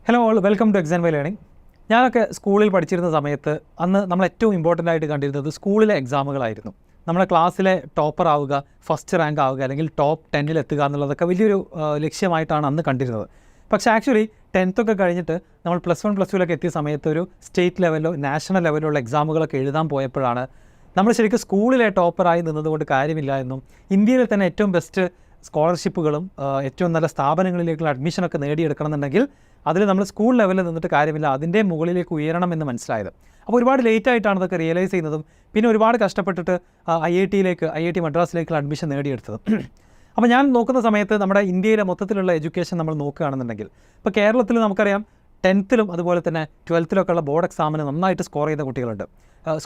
Hello all, welcome to XandY Learning. ഞാനൊക്കെ സ്കൂളിൽ പഠിച്ചിരുന്ന സമയത്ത് അന്ന് നമ്മൾ ഏറ്റവും ഇമ്പോർട്ടൻ്റ് ആയിട്ട് കണ്ടിരുന്നത് സ്കൂളിലെ എക്സാമുകളായിരുന്നു. നമ്മുടെ ക്ലാസ്സിലെ ടോപ്പർ ആവുക, ഫസ്റ്റ് റാങ്ക് ആവുക, അല്ലെങ്കിൽ ടോപ്പ് 10 എത്തുക എന്നുള്ളതൊക്കെ വലിയൊരു ലക്ഷ്യമായിട്ടാണ് അന്ന് കണ്ടിരുന്നത്. പക്ഷേ ആക്ച്വലി 10th ഒക്കെ കഴിഞ്ഞിട്ട് നമ്മൾ +1 +2 എത്തിയ സമയത്ത് ഒരു സ്റ്റേറ്റ് ലെവലോ നാഷണൽ ലെവലിലുള്ള എക്സാമുകളൊക്കെ എഴുതാൻ പോയപ്പോഴാണ് നമ്മൾ ശരിക്കും സ്കൂളിലെ ടോപ്പറായി നിന്നതുകൊണ്ട് കാര്യമില്ല എന്നും ഇന്ത്യയിലെ തന്നെ ഏറ്റവും ബെസ്റ്റ് സ്കോളർഷിപ്പുകളും ഏറ്റവും നല്ല സ്ഥാപനങ്ങളിലേക്കുള്ള അഡ്മിഷനൊക്കെ നേടിയെടുക്കണമെന്നുണ്ടെങ്കിൽ അതിൽ നമ്മൾ സ്കൂൾ ലെവലിൽ നിന്നിട്ട് കാര്യമില്ല, അതിൻ്റെ മുകളിലേക്ക് ഉയരണമെന്ന് മനസ്സിലായത്. അപ്പോൾ ഒരുപാട് ലേറ്റായിട്ടാണ് അതൊക്കെ റിയലൈസ് ചെയ്യുന്നതും പിന്നെ ഒരുപാട് കഷ്ടപ്പെട്ടിട്ട് IIT മദ്രാസിലേക്കുള്ള അഡ്മിഷൻ നേടിയെടുത്തത്. അപ്പോൾ ഞാൻ നോക്കുന്ന സമയത്ത് നമ്മുടെ ഇന്ത്യയിലെ മൊത്തത്തിലുള്ള എഡ്യൂക്കേഷൻ നമ്മൾ നോക്കുകയാണെന്നുണ്ടെങ്കിൽ ഇപ്പോൾ കേരളത്തിൽ നമുക്കറിയാം 10th അതുപോലെ തന്നെ 12th ഉള്ള ബോർഡ് എക്സാമിന് നന്നായിട്ട് സ്കോർ ചെയ്ത കുട്ടികളുണ്ട്.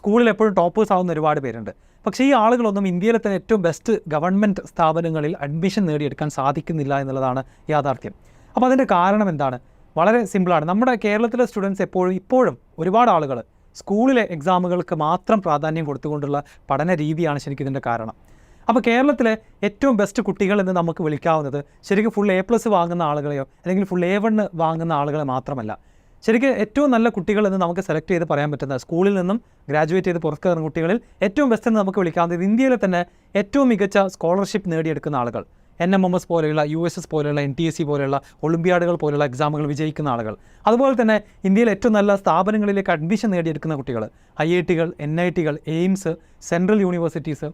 സ്കൂളിൽ എപ്പോഴും ടോപ്പേഴ്സ് ആവുന്ന ഒരുപാട് പേരുണ്ട്. പക്ഷേ ഈ ആളുകളൊന്നും ഇന്ത്യയിലെ തന്നെ ഏറ്റവും ബെസ്റ്റ് ഗവൺമെൻറ് സ്ഥാപനങ്ങളിൽ അഡ്മിഷൻ നേടിയെടുക്കാൻ സാധിക്കുന്നില്ല എന്നുള്ളതാണ് യാഥാർത്ഥ്യം. അപ്പോൾ അതിൻ്റെ കാരണം എന്താണ്? വളരെ സിമ്പിളാണ്. നമ്മുടെ കേരളത്തിലെ സ്റ്റുഡൻസ് ഇപ്പോഴും ഒരുപാട് ആളുകൾ സ്കൂളിലെ എക്സാമുകൾക്ക് മാത്രം പ്രാധാന്യം കൊടുത്തുകൊണ്ടുള്ള പഠന രീതിയാണ് ശരിക്കും ഇതിൻ്റെ കാരണം. അപ്പോൾ കേരളത്തിലെ ഏറ്റവും ബെസ്റ്റ് കുട്ടികൾ എന്ന് നമുക്ക് വിളിക്കാവുന്നത് ശരിക്കും ഫുൾ A+ വാങ്ങുന്ന ആളുകളെയോ അല്ലെങ്കിൽ ഫുൾ A1 വാങ്ങുന്ന ആളുകളെ മാത്രമല്ല. ശരിക്കും ഏറ്റവും നല്ല കുട്ടികൾ എന്ന് നമുക്ക് സെലക്ട് ചെയ്ത് പറയാൻ പറ്റുന്ന സ്കൂളിൽ നിന്നും ഗ്രാജുവേറ്റ് ചെയ്ത് പുറത്തിറങ്ങുന്ന കുട്ടികളിൽ ഏറ്റവും ബെസ്റ്റ് എന്ന് നമുക്ക് വിളിക്കാവുന്നത് ഇന്ത്യയിലെ തന്നെ ഏറ്റവും മികച്ച സ്കോളർഷിപ്പ് നേടിയെടുക്കുന്ന ആളുകൾ, NMMS പോലെയുള്ള USS പോലെയുള്ള NTSE പോലെയുള്ള ഒളിമ്പ്യാഡുകൾ പോലെയുള്ള എക്സാമുകൾ വിജയിക്കുന്ന ആളുകൾ, അതുപോലെ തന്നെ ഇന്ത്യയിൽ ഏറ്റവും നല്ല സ്ഥാപനങ്ങളിലേക്ക് അഡ്മിഷൻ നേടിയെടുക്കുന്ന കുട്ടികൾ, IITകൾ, NITകൾ, എയിംസ്, സെൻട്രൽ യൂണിവേഴ്സിറ്റീസ്,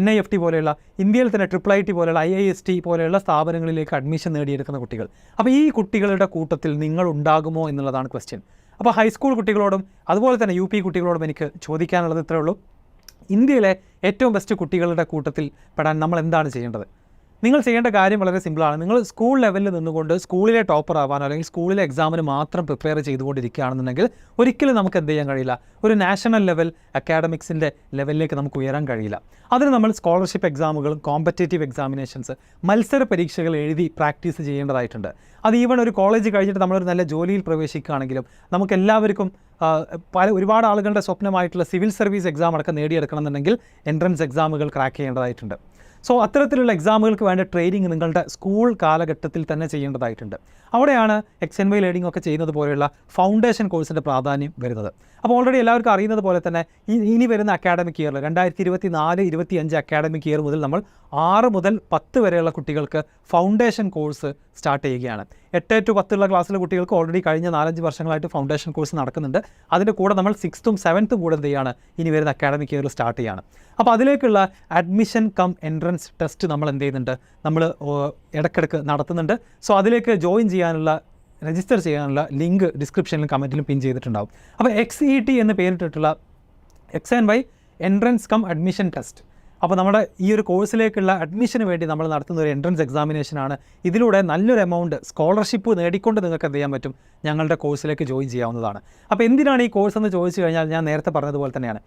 NIFT പോലെയുള്ള ഇന്ത്യയിൽ തന്നെ IIIT പോലെയുള്ള IIST പോലെയുള്ള സ്ഥാപനങ്ങളിലേക്ക് അഡ്മിഷൻ നേടിയെടുക്കുന്ന കുട്ടികൾ. അപ്പോൾ ഈ കുട്ടികളുടെ കൂട്ടത്തിൽ നിങ്ങൾ ഉണ്ടാകുമോ എന്നുള്ളതാണ് ക്വസ്റ്റ്യൻ. അപ്പോൾ ഹൈസ്കൂൾ കുട്ടികളോടും അതുപോലെ തന്നെ UP കുട്ടികളോടും എനിക്ക് ചോദിക്കാനുള്ളത് ഇത്രയേ ഉള്ളൂ. ഇന്ത്യയിലെ ഏറ്റവും ബെസ്റ്റ് കുട്ടികളുടെ കൂട്ടത്തിൽ പെടാൻ നമ്മൾ എന്താണ് ചെയ്യേണ്ടത്? നിങ്ങൾ ചെയ്യേണ്ട കാര്യം വളരെ സിമ്പിളാണ്. നിങ്ങൾ സ്കൂൾ ലെവലിൽ നിന്നുകൊണ്ട് സ്കൂളിലെ ടോപ്പർ ആവാനോ അല്ലെങ്കിൽ സ്കൂളിലെ എക്സാമിന് മാത്രം പ്രിപ്പയർ ചെയ്തുകൊണ്ടിരിക്കുകയാണെന്നുണ്ടെങ്കിൽ ഒരിക്കലും നമുക്ക് എന്ത് ചെയ്യാൻ കഴിയില്ല, ഒരു നാഷണൽ ലെവൽ അക്കാഡമിക്സിൻ്റെ ലെവലിലേക്ക് നമുക്ക് ഉയരാൻ കഴിയില്ല. അതിന് നമ്മൾ സ്കോളർഷിപ്പ് എക്സാമുകളും കോമ്പറ്റേറ്റീവ് എക്സാമിനേഷൻസ്, മത്സര പരീക്ഷകൾ എഴുതി പ്രാക്ടീസ് ചെയ്യേണ്ടതായിട്ടുണ്ട്. അത് ഈവൺ ഒരു കോളേജ് കഴിഞ്ഞിട്ട് നമ്മളൊരു നല്ല ജോലിയിൽ പ്രവേശിക്കുകയാണെങ്കിലും നമുക്കെല്ലാവർക്കും ഒരുപാട് ആളുകളുടെ സ്വപ്നമായിട്ടുള്ള സിവിൽ സർവീസ് എക്സാം അടക്കം നേടിയെടുക്കണം എന്നുണ്ടെങ്കിൽ എൻട്രൻസ് എക്സാമുകൾ ക്രാക്ക് ചെയ്യേണ്ടതായിട്ടുണ്ട്. സോ അത്തരത്തിലുള്ള എക്സാമുകൾക്ക് വേണ്ട ട്രെയിനിങ് നിങ്ങളുടെ സ്കൂൾ കാലഘട്ടത്തിൽ തന്നെ ചെയ്യേണ്ടതായിട്ടുണ്ട്. അവിടെയാണ് XandY Learning ഒക്കെ ചെയ്യുന്നത് പോലെയുള്ള ഫൗണ്ടേഷൻ കോഴ്സിൻ്റെ പ്രാധാന്യം വരുന്നത്. അപ്പോൾ ഓൾറെഡി എല്ലാവർക്കും അറിയുന്നത് പോലെ തന്നെ ഇനി വരുന്ന അക്കാഡമിക് ഇയറിൽ 2024-25 അക്കാഡമിക് ഇയർ മുതൽ നമ്മൾ 6 മുതൽ 10 വരെയുള്ള കുട്ടികൾക്ക് ഫൗണ്ടേഷൻ കോഴ്സ് സ്റ്റാർട്ട് ചെയ്യുകയാണ്. 8 to 10 ക്ലാസ്സിലെ കുട്ടികൾക്ക് ഓൾറെഡി കഴിഞ്ഞ 4-5 വർഷങ്ങളായിട്ട് ഫൗണ്ടേഷൻ കോഴ്സ് നടക്കുന്നുണ്ട്. അതിൻ്റെ കൂടെ നമ്മൾ 6th 7th കൂടെ എന്ത് ചെയ്യാണ്, ഇനി വരുന്ന അക്കാഡമിക് ഇയറിൽ സ്റ്റാർട്ട് ചെയ്യുകയാണ്. അപ്പോൾ അതിലേക്കുള്ള അഡ്മിഷൻ എൻട്രൻസ് ടെസ്റ്റ് നമ്മൾ എന്ത് ചെയ്യുന്നുണ്ട്, നമ്മൾ ഇടയ്ക്കിടയ്ക്ക് നടത്തുന്നുണ്ട്. സോ അതിലേക്ക് ജോയിൻ ചെയ്യാനുള്ള, രജിസ്റ്റർ ചെയ്യാനുള്ള ലിങ്ക് ഡിസ്ക്രിപ്ഷനിലും കമൻറ്റിലും പിൻ ചെയ്തിട്ടുണ്ടാവും. അപ്പോൾ XET എന്ന് പേരിട്ടിട്ടുള്ള XandY എൻട്രൻസ് അഡ്മിഷൻ ടെസ്റ്റ്. അപ്പോൾ നമ്മുടെ ഈ ഒരു കോഴ്സിലേക്കുള്ള അഡ്മിഷന് വേണ്ടി നമ്മൾ നടത്തുന്ന ഒരു എൻട്രൻസ് എക്സാമിനേഷനാണ്. ഇതിലൂടെ നല്ലൊരു എമൗണ്ട് സ്കോളർഷിപ്പ് നേടിക്കൊണ്ട് നിങ്ങൾക്ക് എന്ത് ചെയ്യാൻ പറ്റും, ഞങ്ങളുടെ കോഴ്സിലേക്ക് ജോയിൻ ചെയ്യാവുന്നതാണ്. അപ്പോൾ എന്തിനാണ് ഈ കോഴ്സ് എന്ന് ചോദിച്ചു കഴിഞ്ഞാൽ ഞാൻ നേരത്തെ പറഞ്ഞതുപോലെ തന്നെയാണ്.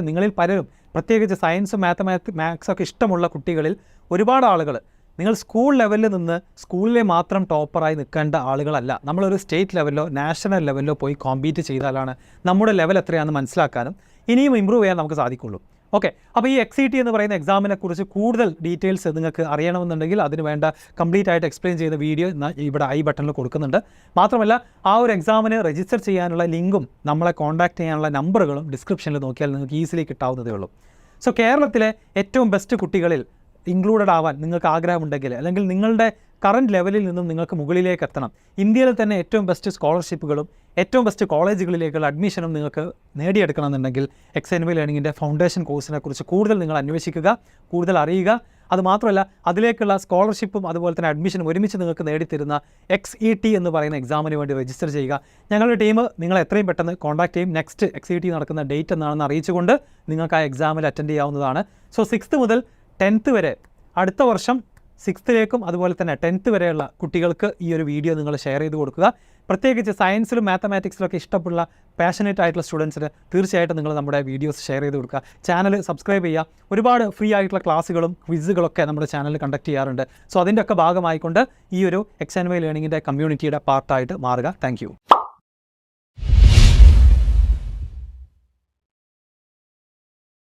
നിങ്ങളിൽ പലരും പ്രത്യേകിച്ച് സയൻസും മാത്സ് ഒക്കെ ഇഷ്ടമുള്ള കുട്ടികളിൽ ഒരുപാട് ആളുകൾ നിങ്ങൾ സ്കൂൾ ലെവലിൽ നിന്ന് സ്കൂളിലെ മാത്രം ടോപ്പറായി നിൽക്കേണ്ട ആളുകളല്ല. നമ്മളൊരു സ്റ്റേറ്റ് ലെവലിലോ നാഷണൽ ലെവലിലോ പോയി കോമ്പീറ്റ് ചെയ്താലാണ് നമ്മുടെ ലെവൽ എത്രയാണെന്ന് മനസ്സിലാക്കാനും ഇനിയും ഇമ്പ്രൂവ് ചെയ്യാൻ നമുക്ക് സാധിക്കുള്ളൂ. ഓക്കെ, അപ്പോൾ ഈ XET എന്ന് പറയുന്ന എക്സാമിനെ കുറിച്ച് കൂടുതൽ ഡീറ്റെയിൽസ് നിങ്ങൾക്ക് അറിയണമെന്നുണ്ടെങ്കിൽ അതിന് വേണ്ട കംപ്ലീറ്റ് ആയിട്ട് എക്സ്പ്ലെയിൻ ചെയ്ത വീഡിയോ ഇവിടെ I ബട്ടണിൽ കൊടുക്കുന്നുണ്ട്. മാത്രമല്ല ആ ഒരു എക്സാമിന് രജിസ്റ്റർ ചെയ്യാനുള്ള ലിങ്കും നമ്മളെ കോൺടാക്ട് ചെയ്യാനുള്ള നമ്പറുകളും ഡിസ്ക്രിപ്ഷനിൽ നോക്കിയാൽ നിങ്ങൾക്ക് ഈസിലി കിട്ടാവുന്നതേ ഉള്ളൂ. സോ കേരളത്തിലെ ഏറ്റവും ബെസ്റ്റ് കുട്ടികളിൽ ഇൻക്ലൂഡഡ് ആവാൻ നിങ്ങൾക്ക് ആഗ്രഹമുണ്ടെങ്കിൽ, അല്ലെങ്കിൽ നിങ്ങളുടെ കറൻറ്റ് ലെവലിൽ നിന്നും നിങ്ങൾക്ക് മുകളിലേക്ക് എത്തണം, ഇന്ത്യയിൽ തന്നെ ഏറ്റവും ബെസ്റ്റ് സ്കോളർഷിപ്പുകളും ഏറ്റവും ബെസ്റ്റ് കോളേജുകളിലേക്കുള്ള അഡ്മിഷനും നിങ്ങൾക്ക് നേടിയെടുക്കണമെന്നുണ്ടെങ്കിൽ XandY Learningൻ്റെ ഫൗണ്ടേഷൻ കോഴ്സിനെ കുറിച്ച് കൂടുതൽ നിങ്ങൾ അന്വേഷിക്കുക, കൂടുതൽ അറിയുക. അതുമാത്രമല്ല അതിലേക്കുള്ള സ്കോളർഷിപ്പും അതുപോലെ തന്നെ അഡ്മിഷനും ഒരുമിച്ച് നിങ്ങൾക്ക് നേടിത്തരുന്ന XET എന്ന് പറയുന്ന എക്സാമിന് വേണ്ടി രജിസ്റ്റർ ചെയ്യുക. ഞങ്ങളുടെ ടീം നിങ്ങളെ എത്രയും പെട്ടെന്ന് കോൺടാക്ട് ചെയ്യും. നെക്സ്റ്റ് XET നടക്കുന്ന ഡേറ്റ് എന്നാണെന്ന് അറിയിച്ചുകൊണ്ട് നിങ്ങൾക്ക് ആ എക്സാമിൽ അറ്റൻഡ് ചെയ്യാവുന്നതാണ്. സോ 6th മുതൽ 10th വരെ, അടുത്ത വർഷം 6th അതുപോലെ തന്നെ 10th വരെയുള്ള കുട്ടികൾക്ക് ഈ ഒരു വീഡിയോ നിങ്ങൾ ഷെയർ ചെയ്ത് കൊടുക്കുക. പ്രത്യേകിച്ച് സയൻസിലും മാത്തമാറ്റിക്സിലൊക്കെ ഇഷ്ടമുള്ള പാഷനേറ്റ് ആയിട്ടുള്ള സ്റ്റുഡൻസിന് തീർച്ചയായിട്ടും നിങ്ങൾ നമ്മുടെ വീഡിയോസ് ഷെയർ ചെയ്ത് കൊടുക്കുക. ചാനൽ സബ്സ്ക്രൈബ് ചെയ്യുക. ഒരുപാട് ഫ്രീ ആയിട്ടുള്ള ക്ലാസ്സുകളും ക്വിസുകളൊക്കെ നമ്മുടെ ചാനലിൽ കണ്ടക്ട് ചെയ്യാറുണ്ട്. സോ അതിൻ്റെയൊക്കെ ഭാഗമായിക്കൊണ്ട് ഈ ഒരു XandY Learningൻ്റെ കമ്മ്യൂണിറ്റിയുടെ പാർട്ടായിട്ട് മാറുക. താങ്ക്